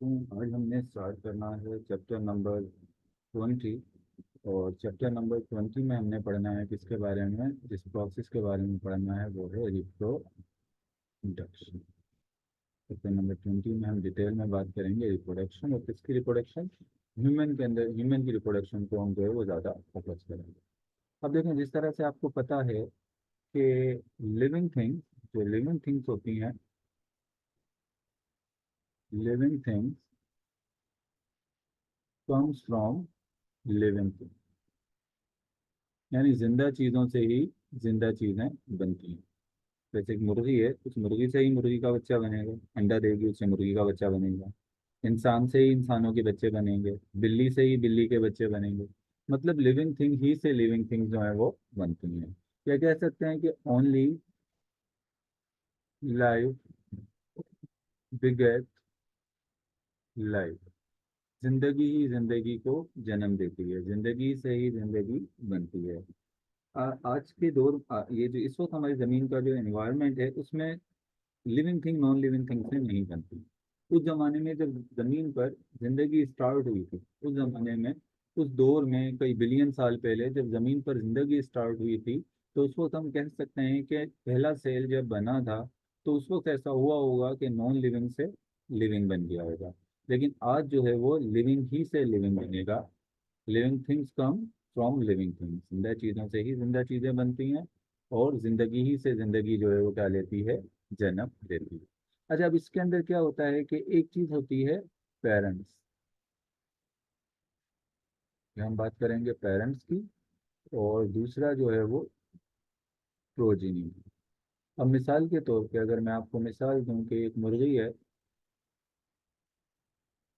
आज हमने स्टार्ट करना है चैप्टर नंबर 20। और चैप्टर नंबर 20 में हमने पढ़ना है किसके बारे में, जिस प्रोसेस के बारे में पढ़ना है वो है रिप्रोडक्शन। चैप्टर नंबर 20 में हम डिटेल में बात करेंगे रिप्रोडक्शन और किसकी रिप्रोडक्शन, ह्यूमन के अंदर ह्यूमन की रिप्रोडक्शन को हम जो है वो ज़्यादा फोकस करेंगे। अब देखें, जिस तरह से आपको पता है कि लिविंग थिंग्स होती हैं, living things comes from living thing, यानी जिंदा चीज़ों से ही जिंदा चीज़ें बनती हैं। जैसे एक मुर्गी है, उस मुर्गी से ही मुर्गी का बच्चा बनेगा, अंडा देगी उससे मुर्गी का बच्चा बनेगा। इंसान से ही इंसानों के बच्चे बनेंगे, बिल्ली से ही बिल्ली के बच्चे बनेंगे। मतलब लिविंग थिंग ही से लिविंग थिंग जो है वो बनती हैं। या कह सकते हैं कि ओनली लाइफ बिगेट लाइफ, जिंदगी ही जिंदगी को जन्म देती है, जिंदगी से ही जिंदगी बनती है। आज के दौर ये जो इस वक्त हमारी ज़मीन का जो एनवायरनमेंट है उसमें living thing non living thing से नहीं बनती। उस जमाने में जब ज़मीन पर जिंदगी स्टार्ट हुई थी, उस जमाने में, उस दौर में कई बिलियन साल पहले जब ज़मीन पर जिंदगी स्टार्ट हुई थी, तो उस वक्त हम कह सकते हैं कि पहला सेल जब बना था, तो उस वक्त ऐसा हुआ होगा कि नॉन लिविंग से लिविंग बन गया होगा। लेकिन आज जो है वो लिविंग ही से लिविंग बनेगा। Living things come from living things, जिंदा चीज़ों से ही जिंदा चीज़ें बनती हैं, और जिंदगी ही से जिंदगी जो है वो क्या लेती है, जन्म लेती है। अच्छा, अब इसके अंदर क्या होता है कि एक चीज़ होती है पेरेंट्स, हम बात करेंगे पेरेंट्स की, और दूसरा जो है वो प्रोजिनी। अब मिसाल के तौर पे अगर मैं आपको मिसाल दूं कि एक मुर्गी है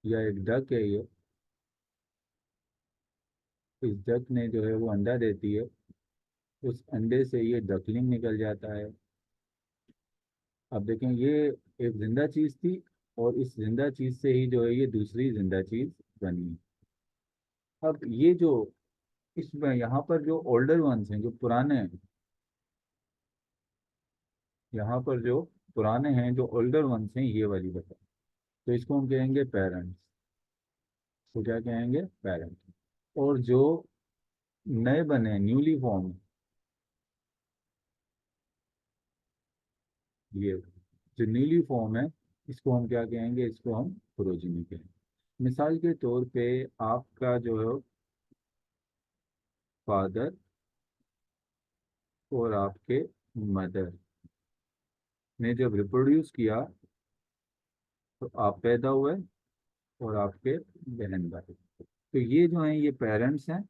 या एक डक है, ये इस डक ने जो है वो अंडा देती है, उस अंडे से ये डकलिंग निकल जाता है। अब देखें, ये एक जिंदा चीज थी, और इस जिंदा चीज से ही जो है ये दूसरी जिंदा चीज बनी। अब ये जो इसमें यहाँ पर जो ओल्डर वंस हैं, जो पुराने हैं, यहाँ पर जो पुराने हैं, जो ओल्डर वंस हैं, ये वाली बता, तो इसको हम कहेंगे पेरेंट्स। तो क्या कहेंगे, पेरेंट्स। और जो नए बने, न्यूली फॉर्म, ये जो न्यूली फॉर्म है, इसको हम क्या कहेंगे, इसको हम प्रोजिनी कहेंगे। मिसाल के तौर पे आपका जो है फादर और आपके मदर ने जब रिप्रोड्यूस किया, तो आप पैदा हुए और आपके बहन भाई, तो ये जो हैं ये पेरेंट्स हैं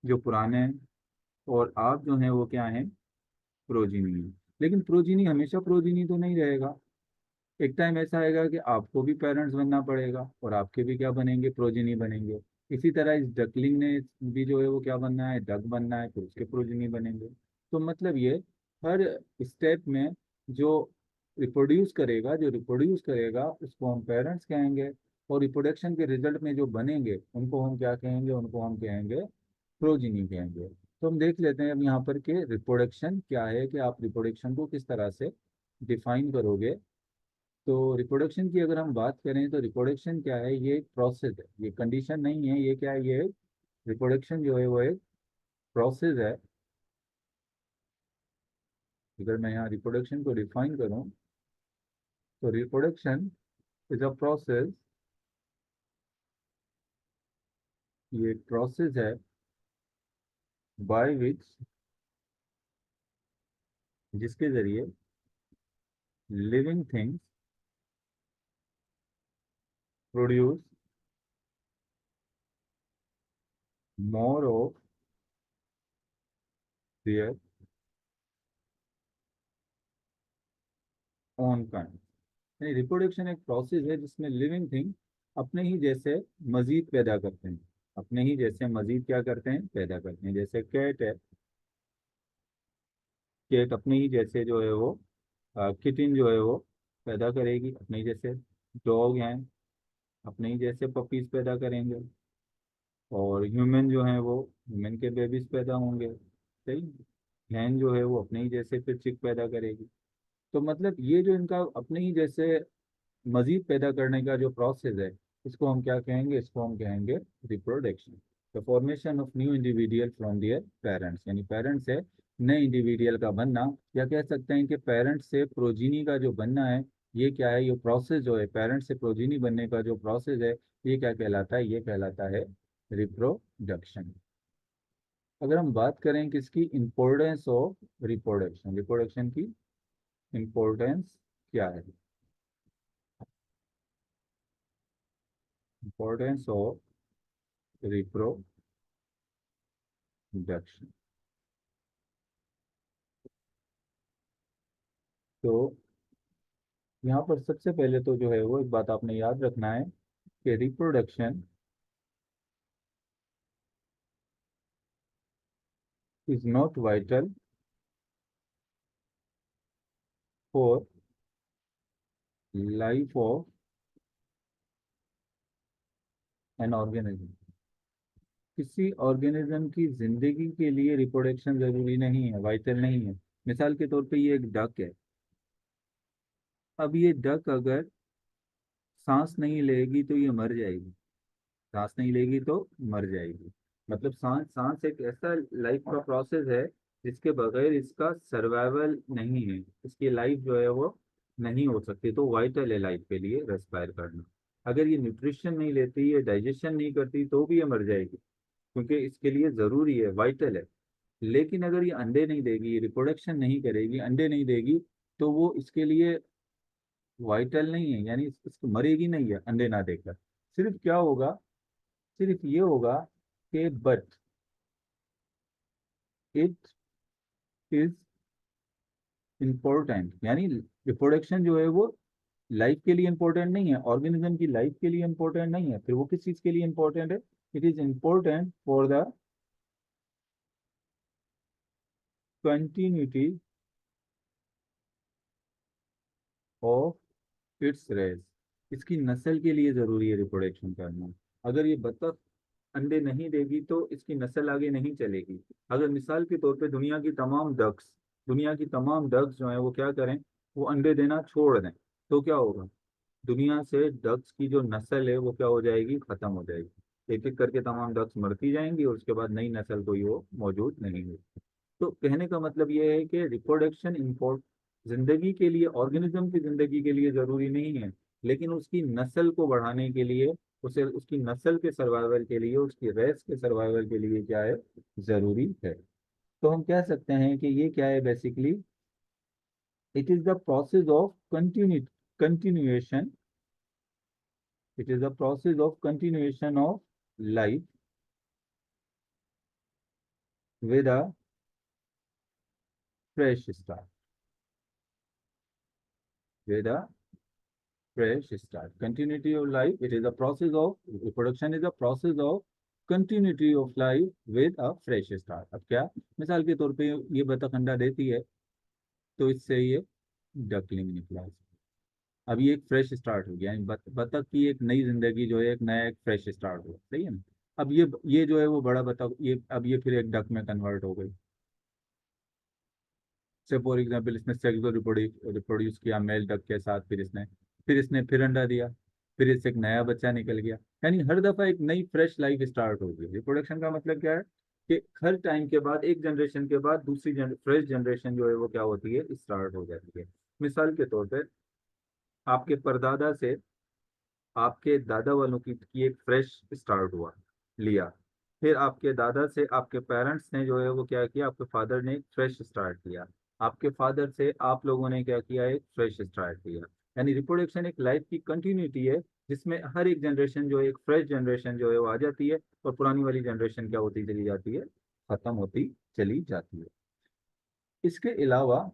जो पुराने हैं, और आप जो हैं वो क्या हैं, प्रोजिनी हैं। लेकिन प्रोजिनी हमेशा प्रोजिनी तो नहीं रहेगा। एक टाइम ऐसा आएगा कि आपको भी पेरेंट्स बनना पड़ेगा, और आपके भी क्या बनेंगे, प्रोजिनी बनेंगे। इसी तरह इस डकलिंग ने भी जो है वो क्या बनना है, डक बनना है, फिर उसके प्रोजिनी बनेंगे। तो मतलब ये हर स्टेप में जो रिप्रोड्यूस करेगा उसको हम पेरेंट्स कहेंगे, और रिप्रोडक्शन के रिजल्ट में जो बनेंगे उनको हम क्या कहेंगे, उनको हम कहेंगे प्रोजिनी कहेंगे। तो हम देख लेते हैं अब यहाँ पर कि रिप्रोडक्शन क्या है, कि आप रिप्रोडक्शन को किस तरह से डिफाइन करोगे। तो रिप्रोडक्शन की अगर हम बात करें तो रिप्रोडक्शन क्या है, ये एक प्रोसेस है, ये कंडीशन नहीं है। ये क्या है, ये रिप्रोडक्शन जो है वो एक प्रोसेस है। अगर मैं यहाँ रिप्रोडक्शन को डिफाइन करूँ, तो रिप्रोडक्शन इज अ प्रोसेस, ये एक प्रोसेस है बाय विच, जिसके जरिए living things produce more of their own kind. Reproduction एक प्रोसेस है जिसमें लिविंग थिंग अपने ही जैसे मजीद पैदा करते हैं, अपने ही जैसे मजीद क्या करते हैं, पैदा करते हैं। जैसे कैट है, कैट अपने ही जैसे जो है वो किटिन जो है वो पैदा करेगी अपने ही जैसे। डॉग हैं, अपने ही जैसे पपीज पैदा करेंगे। और ह्यूमन जो है वो ह्यूमन के बेबीज पैदा होंगे, सही। हैन जो है वो अपने ही जैसे फिर चिक पैदा करेगी। तो मतलब ये जो इनका अपने ही जैसे मजीद पैदा करने का जो प्रोसेस है, इसको हम क्या कहेंगे? इसको हम कहेंगे reproduction. The formation of new individual from their parents, यानी पेरेंट्स से नए इंडिविजुअल का बनना, या कह सकते हैं कि पेरेंट्स से प्रोजीनी का जो बनना है, ये क्या है? ये प्रोसेस जो है, पेरेंट्स से प्रोजीनी बनने का जो प्रोसेस है, ये क्या कहलाता है? ये कहलाता है रिप्रोडक्शन। अगर हम बात करें किसकी, इम्पोर्टेंस ऑफ रिप्रोडक्शन, रिप्रोडक्शन की इम्पोर्टेंस क्या है? Importance of reproduction. तो यहाँ पर सबसे पहले तो जो है वो एक बात आपने याद रखना है कि reproduction is not vital for life of an organism. किसी ऑर्गेनिज्म की जिंदगी के लिए रिप्रोडक्शन जरूरी नहीं है, वाइटल नहीं है। मिसाल के तौर पे ये एक डक है। अब ये डक अगर सांस नहीं लेगी तो ये मर जाएगी। सांस नहीं लेगी तो मर जाएगी। मतलब सांस सांस एक ऐसा लाइफ का प्रोसेस है जिसके बगैर इसका सर्वाइवल नहीं है, इसकी लाइफ जो है वो नहीं हो सकती। तो वाइटल है लाइफ के लिए रेस्पायर करना। अगर ये न्यूट्रिशन नहीं लेती, ये डाइजेशन नहीं करती, तो भी ये मर जाएगी, क्योंकि इसके लिए जरूरी है, वाइटल है। लेकिन अगर ये अंडे नहीं देगी, रिप्रोडक्शन नहीं करेगी, अंडे नहीं देगी, तो वो इसके लिए वाइटल नहीं है, यानी इसको मरेगी नहीं है अंडे ना देकर। सिर्फ क्या होगा? सिर्फ ये होगा कि बट इट इज इम्पोर्टेंट, यानी रिप्रोडक्शन जो है वो लाइफ के लिए इम्पोर्टेंट नहीं है, ऑर्गेनिज्म की लाइफ के लिए इम्पोर्टेंट नहीं है। फिर वो किस चीज के लिए इम्पोर्टेंट है? It is important for the continuity of its race. इसकी नस्ल के लिए जरूरी है रिप्रोडक्शन करना। अगर ये बतख अंडे नहीं देगी तो इसकी नस्ल आगे नहीं चलेगी। अगर मिसाल के तौर पे दुनिया की तमाम डक्स जो है वो क्या करें, वो अंडे देना छोड़ दें, तो क्या होगा? दुनिया से डक्स की जो नस्ल है वो क्या हो जाएगी? खत्म हो जाएगी। एक एक करके तमाम डक्स मरती जाएंगी और उसके बाद नई नस्ल कोई वो मौजूद नहीं होगी। तो कहने का मतलब ये है कि रिप्रोडक्शन इम्पोर्ट जिंदगी के लिए, ऑर्गेनिज्म की जिंदगी के लिए जरूरी नहीं है, लेकिन उसकी नस्ल को बढ़ाने के लिए, उसे उसकी नस्ल के सर्वाइवल के लिए, उसकी रेस के सर्वाइवल के लिए क्या है? जरूरी है। तो हम कह सकते हैं कि ये क्या है basically? It is the process of continuation, it is the process of continuation of life with a fresh start, with a fresh start. Continuity of life, it is a process of reproduction, is a process of continuity of life with a fresh start. अब क्या मिसाल के तौर पे ये बतख अंडा देती है, तो इससे ये डकलिंग निकला। अब ये एक फ्रेश स्टार्ट हो गया, यानी बतख की एक नई जिंदगी जो है, एक नया एक फ्रेश स्टार्ट हुआ, सही है ना? अब ये जो है वो बड़ा बतख, ये अब ये फिर एक डक में कन्वर्ट हो गई। से फॉर एग्जाम्पल इसने सेक्सुअल रिप्रोड्यूस किया मेल डक के साथ, फिर इसने फिर अंडा दिया, फिर इससे एक नया बच्चा निकल गया। यानी हर दफा एक नई फ्रेश लाइफ स्टार्ट हो गई। रिप्रोडक्शन का मतलब क्या है? कि हर टाइम के बाद, एक जनरेशन के बाद दूसरी फ्रेश जनरेशन जो है वो क्या होती है? स्टार्ट हो जाती है। मिसाल के तौर पर आपके परदादा से आपके दादा वालों की एक फ्रेश स्टार्ट हुआ, लिया। फिर आपके दादा से आपके पेरेंट्स ने जो है वो क्या किया? आपके फादर ने एक फ्रेश स्टार्ट किया। आपके फादर से आप लोगों ने क्या किया? एक फ्रेश स्टार्ट किया। यानी रिप्रोडक्शन एक लाइफ की कंटिन्यूटी है, जिसमें हर एक जनरेशन जो है, एक फ्रेश जनरेशन जो है वो आ जाती है, और पुरानी वाली जनरेशन क्या होती चली जाती है? खत्म होती चली जाती है। इसके अलावा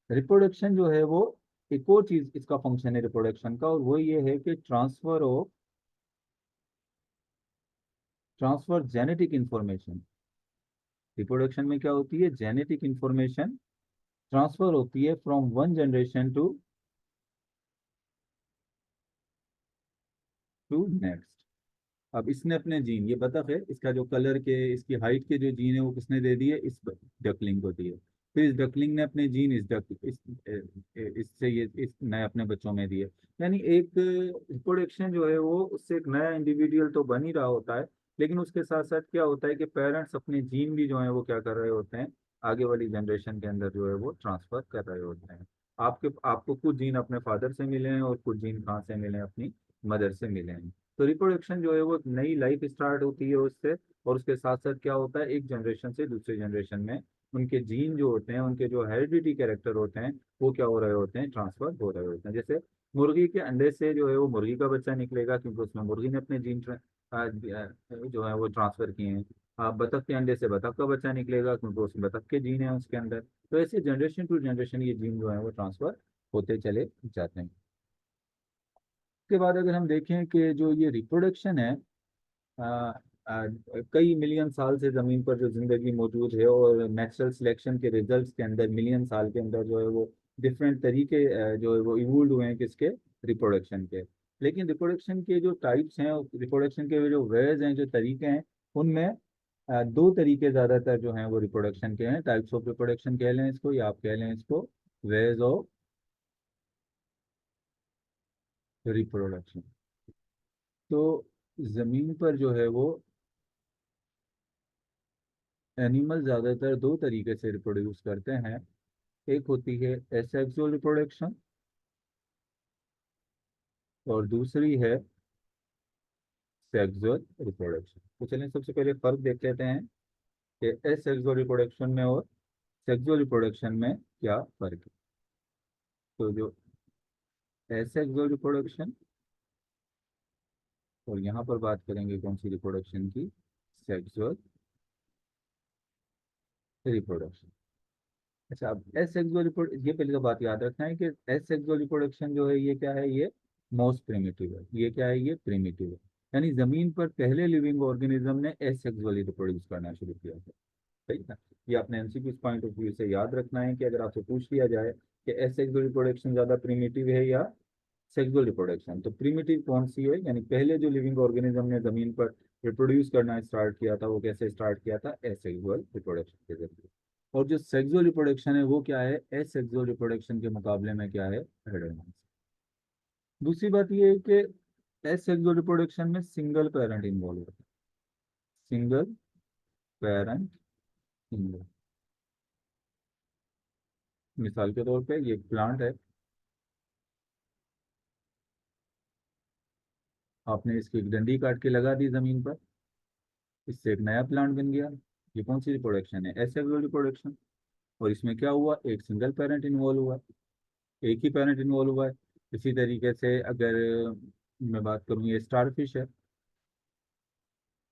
रिप्रोडक्शन जो है वो एक और चीज, इसका फंक्शन है रिप्रोडक्शन का, और वो ये है कि ट्रांसफर जेनेटिक इंफॉर्मेशन। रिप्रोडक्शन में क्या होती है? जेनेटिक इंफॉर्मेशन ट्रांसफर होती है from one generation to next. अब इसने अपने जीन, ये बतख है, इसका जो कलर के, इसकी हाइट के जो जीन है वो किसने दे दिए? इस डकलिंग को दिए। फिर इस डकलिंग ने अपने जीन इससे ये इस नए अपने बच्चों में दिए। यानी एक रिप्रोडक्शन जो है वो उससे एक नया इंडिविजुअल तो बन ही रहा होता है, लेकिन उसके साथ साथ क्या होता है कि पेरेंट्स अपने जीन भी जो है वो क्या कर रहे होते हैं, आगे वाली जनरेशन के अंदर जो है वो ट्रांसफर कर रहे होते हैं। आपको कुछ जीन अपने फादर से मिले हैं और कुछ जीन कहाँ से मिले हैं, अपनी मदर से मिले हैं। तो रिप्रोडक्शन जो है वो नई लाइफ स्टार्ट होती है उससे, और उसके साथ साथ क्या होता है, एक जनरेशन से दूसरे जनरेशन में उनके जीन जो होते हैं, उनके जो हेरिडिटी कैरेक्टर होते हैं, वो क्या हो रहे होते हैं, ट्रांसफर हो रहे होते हैं। जैसे मुर्गी के अंडे से जो है वो मुर्गी का बच्चा निकलेगा, क्योंकि उसमें मुर्गी ने अपने जीन जो है वो ट्रांसफर किए हैं। बतख के अंडे से बतख का बच्चा निकलेगा, क्योंकि उसमें बतख के जीन है उसके अंदर। तो ऐसे जनरेशन टू जनरेशन ये जीन जो है वो ट्रांसफर होते चले जाते हैं। उसके बाद अगर हम देखें कि जो ये रिप्रोडक्शन है, आ, आ, कई मिलियन साल से जमीन पर जो जिंदगी मौजूद है, और नेचुरल सिलेक्शन के रिजल्ट्स के अंदर मिलियन साल के अंदर जो है वो डिफरेंट तरीके जो है वो इवोल्व हुए हैं, किसके, रिप्रोडक्शन के। लेकिन रिप्रोडक्शन के जो टाइप्स हैं, रिप्रोडक्शन के जो वेज हैं, जो तरीके हैं, उनमें दो तरीके ज्यादातर जो हैं वो रिप्रोडक्शन के हैं। टाइप्स ऑफ रिप्रोडक्शन कह लें इसको, या आप कह लें इसको वेज ऑफ रिप्रोडक्शन। तो जमीन पर जो है वो एनिमल ज्यादातर दो तरीके से रिप्रोड्यूस करते हैं। एक होती है एसेक्सुअल रिप्रोडक्शन, और दूसरी है सेक्सुअल रिप्रोडक्शन। तो चलिए सबसे पहले फर्क देख लेते हैं कि एसेक्सुअल रिप्रोडक्शन में और सेक्सुअल रिप्रोडक्शन में क्या फर्क है। तो जो एसेक्सुअल रिप्रोडक्शन, और यहाँ पर बात करेंगे कौन सी रिप्रोडक्शन की, सेक्सुअल रिप्रोडक्शन। अच्छा, अब एसेक्सुअल रिप्रोड ये पहले तो बात याद रखना है कि एसेक्सुअल रिप्रोडक्शन जो है ये क्या है, ये मोस्ट प्रिमिटिव है। ये क्या है, ये प्रिमिटिव है। यानी जमीन पर पहले लिविंग ऑर्गेनिज्म ने एसेक्सुअली रिप्रोड्यूस करना शुरू किया था। सही है। ये आपने एमसीक्यू पॉइंट ऑफ व्यू से याद रखना है कि अगर आपसे पूछ लिया जाए कि एसेक्सुअल रिप्रोडक्शन ज्यादा प्रिमिटिव है या सेक्सुअल रिप्रोडक्शन, तो प्रिमिटिव कौन सी है, यानी पहले जो लिविंग ऑर्गेनिज्म ने जमीन पर रिप्रोड्यूस करना स्टार्ट किया था, वो कैसे स्टार्ट किया था, एसेक्सुअल रिप्रोडक्शन के जरिए। और जो सेक्सुअल रिप्रोडक्शन है वो क्या है, एसेक्सुअल रिप्रोडक्शन के मुकाबले में क्या है, एडवांस। दूसरी बात ये है कि एसेक्सुअल रिप्रोडक्शन में सिंगल पेरेंट इन्वॉल्व होता है। Single parent involve. मिसाल के तौर पे ये प्लांट है, आपने इसकी एक डंडी काट के लगा दी जमीन पर, इससे एक नया प्लांट बन गया। ये कौन सी रिप्रोडक्शन है, एसेक्सुअल रिप्रोडक्शन। और इसमें क्या हुआ, एक सिंगल पेरेंट इन्वॉल्व हुआ है, एक ही पेरेंट इन्वॉल्व हुआ है। इसी तरीके से अगर मैं बात करूँ, ये स्टारफिश है,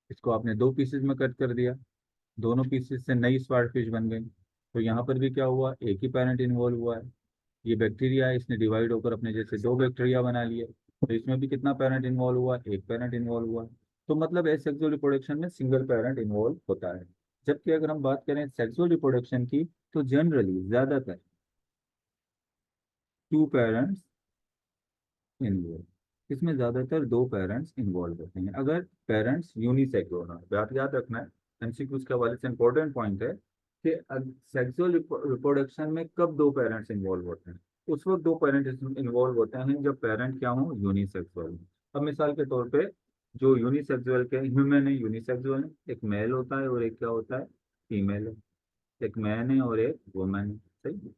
इसको आपने दो पीसेज में कट कर दिया, दोनों पीसेज से नई स्टारफिश बन गई। तो यहाँ पर भी क्या हुआ, एक ही पेरेंट इन्वॉल्व हुआ है। ये बैक्टीरिया है, इसने डिवाइड होकर अपने जैसे दो बैक्टीरिया बना लिए। तो इसमें भी कितना पेरेंट इन्वॉल्व हुआ, एक पेरेंट इन्वॉल्व हुआ। तो मतलब एसेक्सुअल रिप्रोडक्शन में सिंगल पेरेंट इन्वॉल्व होता है। जबकि अगर हम बात करें सेक्सुअल रिप्रोडक्शन की, तो जनरली ज्यादातर टू पेरेंट्स इन्वॉल्व, इसमें ज्यादातर दो पेरेंट्स इन्वॉल्व होते हैं। अगर पेरेंट्स यूनिसेक्स होना, बात याद रखना है, एमसीक्यूज के हवाले से इंपॉर्टेंट पॉइंट है कि सेक्सुअल रिप्रोडक्शन में कब दो पेरेंट्स इन्वॉल्व होते हैं, उस वक्त दो पेरेंट्स इन्वॉल्व होते हैं जब पेरेंट क्या हो, यूनिसेक्सुअल। अब मिसाल के तौर पे जो यूनिसेक्सुअल के ह्यूमन है, यूनिसेक्सुअल है, एक मेल होता है और एक क्या होता है, फीमेल है। एक मैन है और एक वुमन है। सही।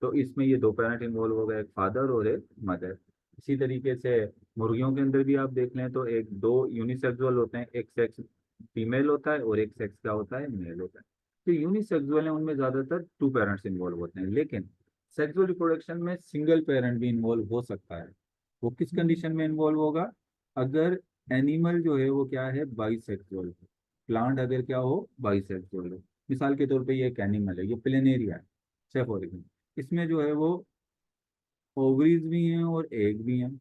तो इसमें ये दो पेरेंट इन्वॉल्व हो गए, एक फादर और एक मदर। इसी तरीके से मुर्गियों के अंदर भी आप देख लें तो एक दो यूनिसेक्सुअल होते हैं, एक सेक्स फीमेल होता है और एक सेक्स क्या होता है, मेल होता है। तो यूनिसेक्सुअल है, उनमें ज्यादातर टू पेरेंट्स इन्वॉल्व होते हैं। लेकिन सेक्सुअल रिप्रोडक्शन में सिंगल पेरेंट भी इन्वॉल्व हो सकता है। वो किस कंडीशन में इन्वॉल्व होगा, अगर एनिमल जो है वो क्या है, बाइसेक्सुअल। प्लांट अगर क्या हो, बाइसेक्सुअल हो। मिसाल के तौर पे ये एक एनिमल है, ये प्लेनेरिया है, फॉर एग्जाम्पल। इसमें जो है वो ओवरीज भी हैं और एग भी हैं।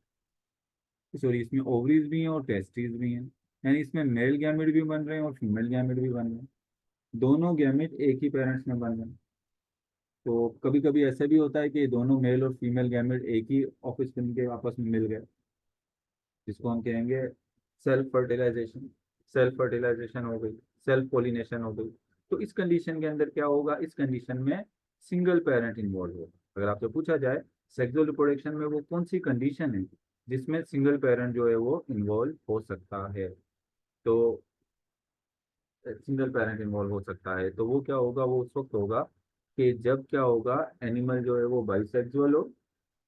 सॉरी, इसमें ओवरीज भी हैं और टेस्टिस भी हैं। यानी इसमें मेल गैमेट भी बन रहे हैं और फीमेल गैमेट भी बन रहे हैं। दोनों गैमेट एक ही पेरेंट्स में बन रहे हैं। तो कभी कभी ऐसा भी होता है कि दोनों मेल और फीमेल गैमेट एक ही ऑफस्प्रिंग के आपस में मिल गए, जिसको हम कहेंगे सेल्फ फर्टिलाइजेशन। सेल्फ फर्टिलाइजेशन हो गई, सेल्फ पोलिनेशन हो गई। तो इस कंडीशन के अंदर क्या होगा, इस कंडीशन में सिंगल पेरेंट इन्वॉल्व हो। अगर आपसे पूछा जाए सेक्सुअल रिप्रोडक्शन में वो कौन सी कंडीशन है जिसमें सिंगल पेरेंट जो है वो इन्वॉल्व हो सकता है, तो सिंगल पेरेंट इन्वॉल्व हो सकता है, तो वो क्या होगा, वो उस वक्त होगा कि जब क्या होगा, एनिमल जो है वो बाइसेक्सुअल हो,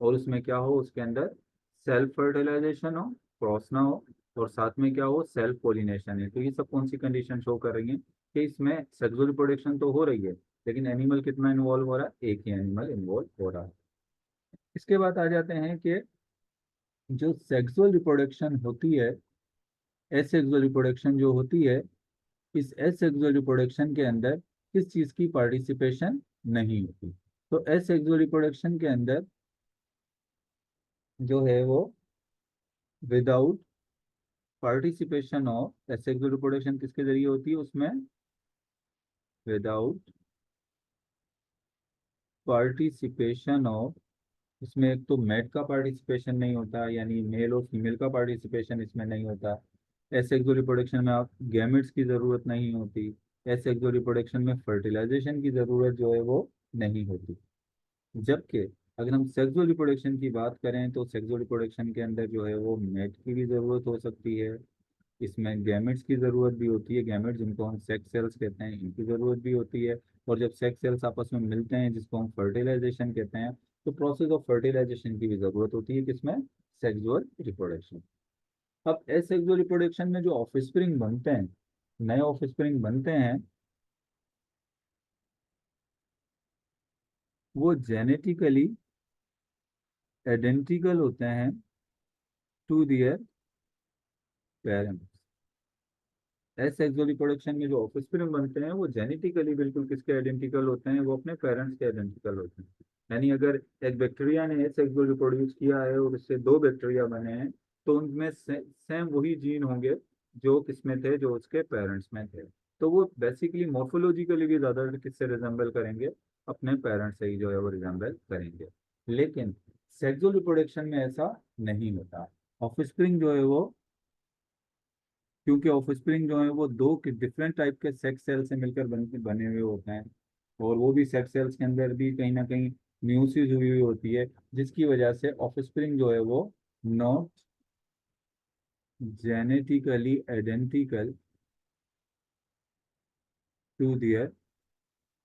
और उसमें क्या हो, उसके अंदर सेल्फ फर्टिलाइजेशन हो, क्रॉस ना हो, और साथ में क्या हो, सेल्फ पोलिनेशन है। तो ये सब कौन सी कंडीशन शो कर रही है कि इसमें सेक्सुअल रिप्रोडक्शन तो हो रही है, लेकिन एनिमल कितना इन्वॉल्व हो रहा है, एक ही एनिमल इन्वॉल्व हो रहा है। इसके बाद आ जाते हैं कि जो सेक्सुअल रिप्रोडक्शन होती है, एसेक्सुअल रिप्रोडक्शन जो होती है, इस एसेक्सुअल रिप्रोडक्शन के अंदर किस चीज की पार्टिसिपेशन नहीं होती। तो एसेक्सुअल रिप्रोडक्शन के अंदर जो है वो without participation of, asexual reproduction किसके जरिए होती है, उसमें विदाउट पार्टिसिपेशन ऑफ, इसमें एक तो मेट का पार्टिसिपेशन नहीं होता, यानी मेल और फीमेल का पार्टिसिपेशन इसमें नहीं होता। एसेक्सुअल रिप्रोडक्शन में आप गैमेट्स की जरूरत नहीं होती। एसेक्सुअल रिप्रोडक्शन में फर्टिलाइजेशन की जरूरत जो है वो नहीं होती। जबकि अगर हम सेक्सुअल रिप्रोडक्शन की बात करें तो सेक्सुअल रिप्रोडक्शन के अंदर जो है वो मेट की भी ज़रूरत हो सकती है, इसमें गैमेट्स की ज़रूरत भी होती है, गैमेट्स जिनको हम सेक्स सेल्स कहते हैं इनकी ज़रूरत भी होती है। और जब सेक्स सेल्स आपस में मिलते हैं जिसको हम फर्टिलाइजेशन कहते हैं, तो प्रोसेस ऑफ फर्टिलाइजेशन की भी ज़रूरत होती है किसमें, सेक्सुअल रिप्रोडक्शन। अब एसेक्सुअल रिप्रोडक्शन में जो ऑफस्प्रिंग बनते हैं, नए ऑफस्प्रिंग बनते हैं, वो जेनेटिकली आइडेंटिकल होते हैं to their parents. Asexual reproduction में जो ऑफस्प्रिंग बनते हैं वो जेनेटिकली बिल्कुल किसके आइडेंटिकल होते हैं, वो अपने पेरेंट्स के आइडेंटिकल होते हैं। यानी अगर एक बैक्टीरिया ने एसेक्सुअल रिप्रोड्यूस किया है और उससे दो बैक्टीरिया बने हैं, तो उनमें सेम वही जीन होंगे जो किसमें थे, जो उसके पेरेंट्स में थे। तो वो बेसिकली मॉर्फोलॉजिकली भी ज्यादा किससे रिजेंबल करेंगे, अपने पेरेंट्स से ही जो है वो रिजेंबल करेंगे। लेकिन सेक्सुअल रिप्रोडक्शन में ऐसा नहीं होता। ऑफस्प्रिंग जो है वो, क्योंकि ऑफस्प्रिंग जो है वो दो डिफरेंट टाइप के सेक्स सेल से मिलकर बने हुए होते हैं, और वो भी सेक्स सेल्स के अंदर भी कहीं ना कहीं म्यूसिस हुई हुई होती है, जिसकी वजह से ऑफस्प्रिंग जो है वो not genetically identical to their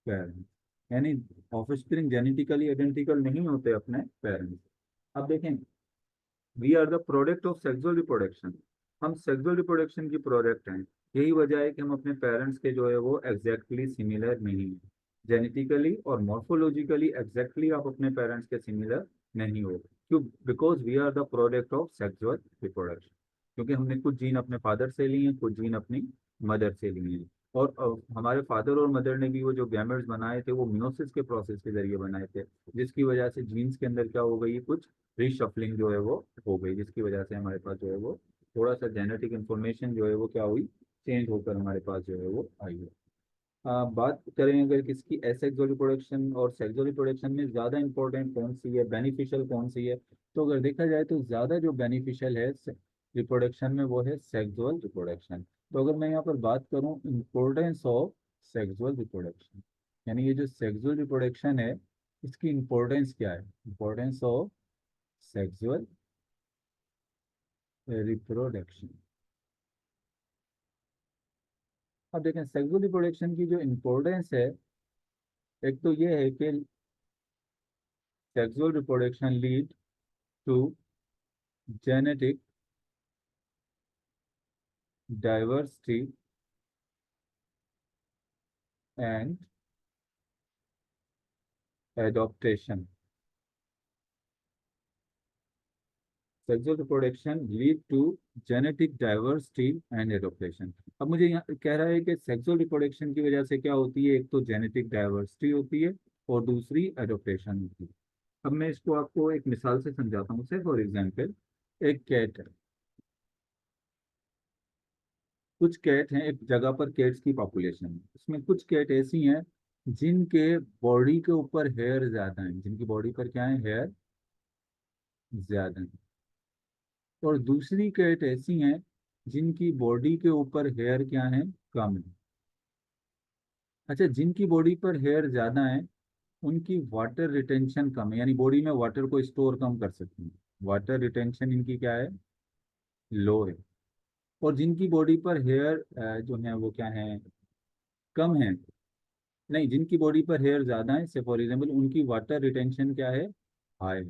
parents. यानी ऑफस्प्रिंग जेनेटिकली आइडेंटिकल नहीं होते अपने पेरेंट्स। अब देखें, we are the product of sexual reproduction, हम सेक्सुअल रिप्रोडक्शन की प्रोडक्ट हैं। यही वजह है कि हम अपने पेरेंट्स के जो है वो एग्जैक्टली सिमिलर नहीं है, जेनेटिकली और मॉर्फोलॉजिकली एग्जैक्टली आप अपने पेरेंट्स के सिमिलर नहीं हो। क्यों? Because we are the product of sexual reproduction, क्योंकि हमने कुछ जीन अपने फादर से लिए हैं, कुछ जीन अपनी मदर से लिए हैं। और हमारे फादर और मदर ने भी वो जो गैमेट्स बनाए थे वो मियोसिस के प्रोसेस के जरिए बनाए थे, जिसकी वजह से जीन्स के अंदर क्या हो गई, कुछ रीशफलिंग जो है वो हो गई, जिसकी वजह से हमारे पास जो है वो थोड़ा सा जेनेटिक इन्फॉर्मेशन जो है वो क्या हुई, चेंज होकर हमारे पास जो है वो आई है। बात करें अगर किसकी, एसेक्सुअल रिप्रोडक्शन और सेक्सुअल रिप्रोडक्शन में ज़्यादा इंपॉर्टेंट कौन सी है, बेनिफिशियल कौन सी है, तो अगर देखा जाए तो ज़्यादा जो बेनिफिशियल है रिप्रोडक्शन में वो है सेक्सुअल रिप्रोडक्शन। तो अगर मैं यहाँ पर बात करूँ इम्पोर्टेंस ऑफ सेक्सुअल रिप्रोडक्शन, यानी ये जो सेक्सुअल रिप्रोडक्शन है इसकी इम्पोर्टेंस क्या है, इम्पोर्टेंस ऑफ सेक्सुअल रिप्रोडक्शन। अब देखें सेक्सुअल रिप्रोडक्शन की जो इम्पोर्टेंस है, एक तो ये है कि sexual reproduction lead to genetic diversity and adaptation. Sexual reproduction lead to genetic diversity and adaptation. अब मुझे यहाँ कह रहा है कि सेक्सुअल रिप्रोडक्शन की वजह से क्या होती है, एक तो जेनेटिक डाइवर्सिटी होती है और दूसरी एडॉप्टेशन होती है। अब मैं इसको आपको एक मिसाल से समझाता हूँ। से फॉर एग्जांपल, एक कैट है, कुछ कैट हैं, एक जगह पर कैट्स की पॉपुलेशन है, उसमें कुछ कैट ऐसी हैं जिनके बॉडी के ऊपर हेयर ज्यादा है, जिनकी बॉडी पर क्या है, हेयर ज्यादा है। और दूसरी कैट ऐसी हैं जिनकी बॉडी के ऊपर हेयर क्या है, कम है। अच्छा, जिनकी बॉडी पर हेयर ज्यादा है उनकी वाटर रिटेंशन कम है, यानी बॉडी में वाटर को स्टोर कम कर सकती हैं। वाटर रिटेंशन इनकी क्या है, लो है। और जिनकी बॉडी पर हेयर जो है वो क्या है, कम है, नहीं जिनकी बॉडी पर हेयर ज्यादा है से फॉर एग्जाम्पल, उनकी वाटर रिटेंशन क्या है, हाई।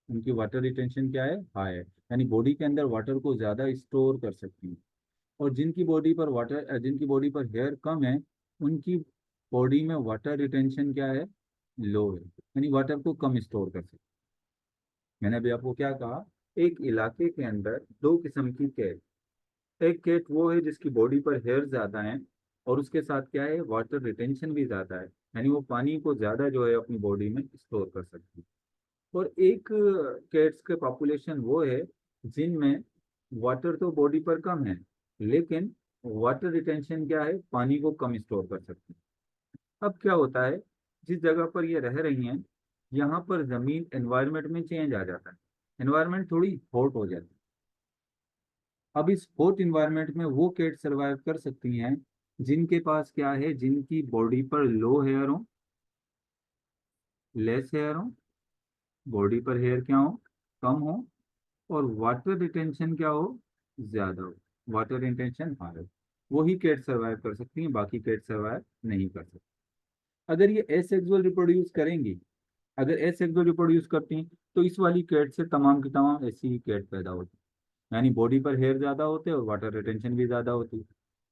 उनकी वाटर रिटेंशन क्या है, हाई है, यानी बॉडी के अंदर वाटर को ज्यादा स्टोर कर सकती है। और जिनकी बॉडी पर हेयर कम है, उनकी बॉडी में वाटर रिटेंशन क्या है, लो है, यानी वाटर को कम स्टोर कर सकती है। मैंने अभी आपको क्या कहा, एक इलाके के अंदर दो किस्म की कैट, एक कैट वो है जिसकी बॉडी पर हेयर ज्यादा है और उसके साथ क्या है, वाटर रिटेंशन भी ज्यादा है, यानी वो पानी को ज्यादा जो है अपनी बॉडी में स्टोर कर सकती है। और एक कैट्स के पॉपुलेशन वो है जिनमें वाटर तो बॉडी पर कम है, लेकिन वाटर रिटेंशन क्या है, पानी को कम स्टोर कर सकती है। अब क्या होता है, जिस जगह पर ये रह रही हैं, यहाँ पर जमीन एनवायरनमेंट में चेंज आ जाता है, एनवायरनमेंट थोड़ी हॉट हो जाती है। अब इस हॉट इन्वायरमेंट में वो कैट सरवाइव कर सकती हैं जिनके पास क्या है, जिनकी बॉडी पर लो हेयर हो, लेस हेयर हो, बॉडी पर हेयर क्या हो, कम हो, और वाटर रिटेंशन क्या हो, ज्यादा हो, वाटर रिटेंशन हाई हो। वही कैट सरवाइव कर सकती हैं, बाकी कैट सरवाइव नहीं कर सकती। अगर ये एसेक्सुअल रिप्रोड्यूस करेंगी, अगर एसेक्सुअल रिप्रोड्यूस करती हैं, तो इस वाली कैट से तमाम की तमाम ऐसी ही कैट पैदा होती है, यानी बॉडी पर हेयर ज्यादा होते हैं और वाटर रिटेंशन भी ज्यादा होती है।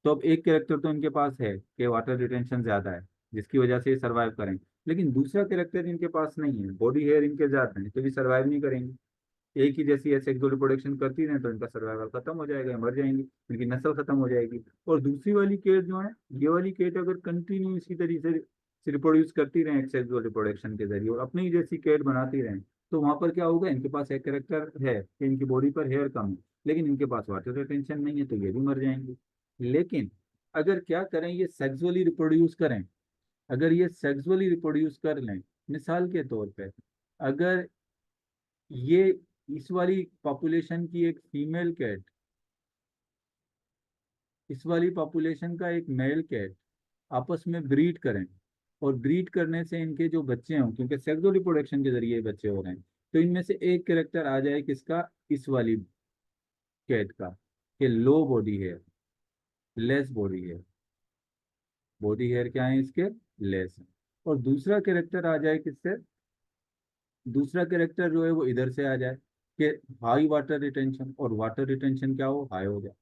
तो अब एक कैरेक्टर तो इनके पास है कि वाटर रिटेंशन ज्यादा है, जिसकी वजह से ये सर्वाइव करें, लेकिन दूसरा कैरेक्टर इनके पास नहीं है, बॉडी हेयर इनके ज्यादा है, तो भी सर्वाइव नहीं करेंगे। एक ही जैसी ऐसे सेक्सुअल रिप्रोडक्शन करती रहे तो इनका सर्वाइवल खत्म हो जाएगा, मर जाएंगी, इनकी नस्ल खत्म हो जाएगी। और दूसरी वाली केट जो है, ये वाली केट अगर कंटिन्यू इसी तरीके से रिप्रोड्यूस करती रहे सेक्सुअल रिप्रोडक्शन के जरिए और अपनी ही जैसी केट बनाती रहें, तो वहां पर क्या होगा, इनके पास एक करेक्टर है कि इनकी बॉडी पर हेयर कम है, लेकिन इनके पास वाटर रिटेंशन नहीं है, तो ये भी मर जाएंगे। लेकिन अगर क्या करें, ये सेक्सुअली रिप्रोड्यूस करें, अगर ये सेक्सुअली रिप्रोड्यूस कर लें, मिसाल के तौर पे, अगर ये इस वाली पॉपुलेशन की एक फीमेल कैट इस वाली पॉपुलेशन का एक मेल कैट आपस में ब्रीड करें, और ब्रीड करने से इनके जो बच्चे हों, क्योंकि सेक्सुअल रिप्रोडक्शन के जरिए ये बच्चे हो रहे हैं, तो इनमें से एक कैरेक्टर आ जाए किसका, इस वाली कैट का, कि लो बॉडी है, लेस बॉडी है, बॉडी हेयर क्या है इसके, लेस है। और दूसरा कैरेक्टर आ जाए किससे, दूसरा कैरेक्टर जो है वो इधर से आ जाए कि हाई वाटर रिटेंशन, और वाटर रिटेंशन क्या हो, हाई हो जाए।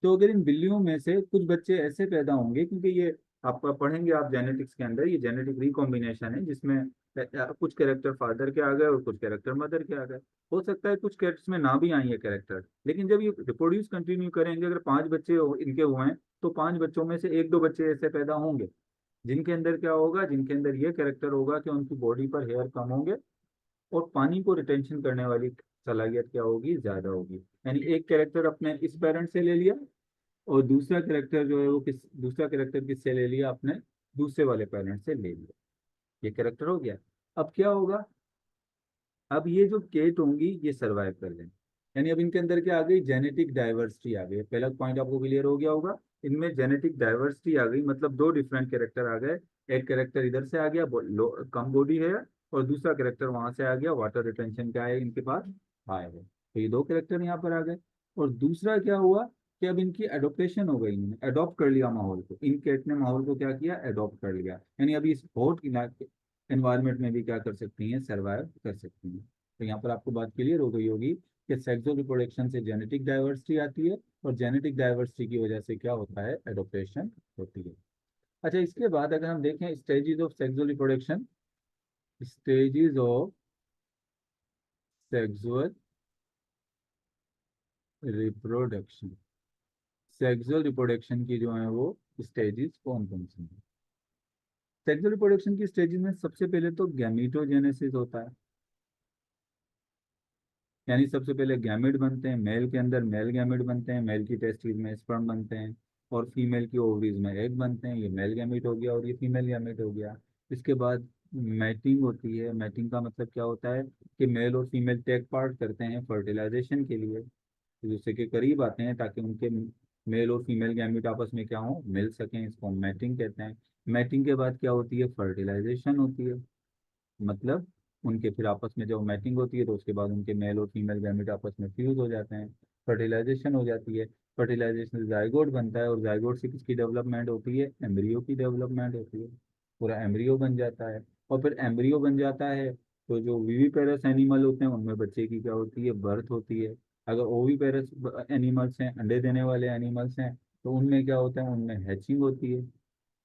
तो अगर इन बिल्लियों में से कुछ बच्चे ऐसे पैदा होंगे, क्योंकि ये आप पढ़ेंगे आप जेनेटिक्स के अंदर, ये जेनेटिक रिकॉम्बिनेशन है जिसमें कुछ कैरेक्टर फादर के आ गए और कुछ कैरेक्टर मदर के आ गए। हो सकता है कुछ कैरेक्टर्स में ना भी आए ये कैरेक्टर, लेकिन जब ये रिप्रोड्यूस कंटिन्यू करेंगे, अगर 5 बच्चे इनके हुए हैं, तो 5 बच्चों में से 1-2 बच्चे ऐसे पैदा होंगे जिनके अंदर क्या होगा, जिनके अंदर ये कैरेक्टर होगा कि उनकी बॉडी पर हेयर कम होंगे और पानी को रिटेंशन करने वाली सलाहियत क्या होगी, ज्यादा होगी। यानी एक कैरेक्टर अपने इस पेरेंट से ले लिया, और दूसरा कैरेक्टर जो है वो दूसरा कैरेक्टर किससे ले लिया, अपने दूसरे वाले पेरेंट से ले लिया। ये कैरेक्टर हो गया। अब क्या होगा, अब ये जो केट होंगी ये सरवाइव कर लेंगे, यानी अब इनके अंदर क्या आ गई, जेनेटिक डाइवर्सिटी आ गई। पहला पॉइंट आपको क्लियर हो गया होगा, इनमें जेनेटिक डाइवर्सिटी आ गई, मतलब दो डिफरेंट कैरेक्टर आ गए। एक कैरेक्टर इधर से आ गया, कम बॉडी है, और दूसरा कैरेक्टर वहां से आ गया, वाटर रिटेंशन क्या है इनके पास, हाई है। तो ये दो कैरेक्टर यहाँ पर आ गए। और दूसरा क्या हुआ कि अब इनकी एडोप्टेशन हो गई, इन्होंने अडॉप्ट कर लिया माहौल को, इन कैट ने माहौल को क्या किया, अडॉप्ट कर लिया, यानी अभी इस हॉट एनवायरनमेंट में भी क्या कर सकती हैं, सर्वाइव कर सकती हैं। तो यहाँ पर आपको बात क्लियर हो गई होगी कि सेक्सुअल रिप्रोडक्शन से जेनेटिक डाइवर्सिटी आती है, और जेनेटिक डाइवर्सिटी की वजह से क्या होता है, एडोप्टेशन होती है। अच्छा, इसके बाद अगर हम देखें stages of sexual reproduction, stages of sexual reproduction, sexual reproduction की जो है वो स्टेजेस कौन कौन सी हैं। सेक्सुअल रिप्रोडक्शन की स्टेजेस में सबसे पहले तो गैमीटोजेनेसिस होता है, यानी सबसे पहले गैमेट बनते हैं, मेल के अंदर मेल गैमेट बनते हैं, मेल की टेस्टिस में स्पर्म बनते हैं, और फीमेल की ओवरीज में एग बनते हैं, ये मेल गैमेट हो गया और ये फीमेल गैमेट हो गया। इसके बाद मैटिंग होती है, मैटिंग का मतलब क्या होता है कि मेल और फीमेल टेक पार्ट करते हैं फर्टिलाइजेशन के लिए, एक दूसरे के करीब आते हैं ताकि उनके मेल और फीमेल गैमेट आपस में क्या हो, मिल सकें, इसको मैटिंग कहते हैं। मैटिंग के बाद क्या होती है, फर्टिलाइजेशन होती है। मतलब उनके फिर आपस में जब मैटिंग होती है तो उसके बाद उनके मेल और फीमेल गैमेट आपस में फ्यूज हो जाते हैं, फर्टिलाइजेशन हो जाती है। फर्टिलाइजेशन से जाइगोट बनता है, और जाइगोट से किसकी डेवलपमेंट होती है? एम्ब्रियो की डेवलपमेंट होती है। पूरा एम्ब्रियो बन जाता है। और फिर एम्ब्रियो बन जाता है तो जो विविपेरस एनिमल होते हैं उनमें बच्चे की क्या होती है? बर्थ होती है। अगर ओविपेरस एनिमल्स हैं, अंडे देने वाले एनिमल्स हैं, तो उनमें क्या होता है? उनमें हैचिंग होती है।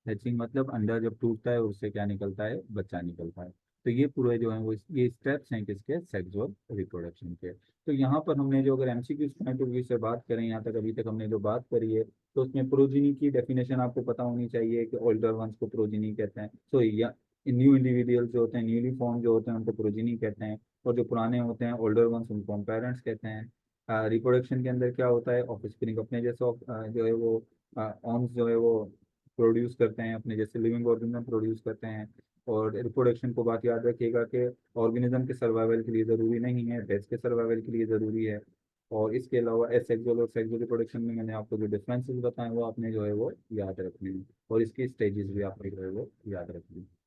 हैचिंग मतलब अंडा जब टूटता है उससे क्या निकलता है? बच्चा निकलता है। तो ये पूरे जो है वो ये स्टेप्स हैं किसके? सेक्सुअल रिप्रोडक्शन के। तो यहाँ पर हमने जो अगर एमसीक्यू पॉइंट ऑफ व्यू से बात करें, यहाँ तक अभी तक हमने जो बात करी है, तो उसमें प्रोजिनी की डेफिनेशन आपको पता होनी चाहिए कि ओल्डर वंस को प्रोजिनी कहते हैं। सो या न्यू इंडिविजुअल जो होते हैं, न्यूली फॉर्म जो होते हैं, उनको प्रोजिनी कहते हैं। और जो पुराने होते हैं ओल्डर वंस, उनको हम पेरेंट्स कहते हैं। रिप्रोडक्शन के अंदर क्या होता है? ऑफस्प्रिंग अपने जैसे जो है वो ऑर्म्स जो है वो प्रोड्यूस करते हैं, अपने जैसे लिविंग ऑर्गेनिज्म प्रोड्यूस करते हैं। और रिप्रोडक्शन को बात याद रखिएगा कि ऑर्गेनिज्म के सर्वाइवल के लिए ज़रूरी नहीं है, पेट्स के सर्वाइवल के लिए ज़रूरी है। और इसके अलावा एसेक्सुअल और सेक्सुअल रिप्रोडक्शन में मैंने आपको जो डिफरेंसेस बताए वो आपने जो है वो याद रखने हैं, और इसकी स्टेजेस भी आपने जो है वो याद रखनी है।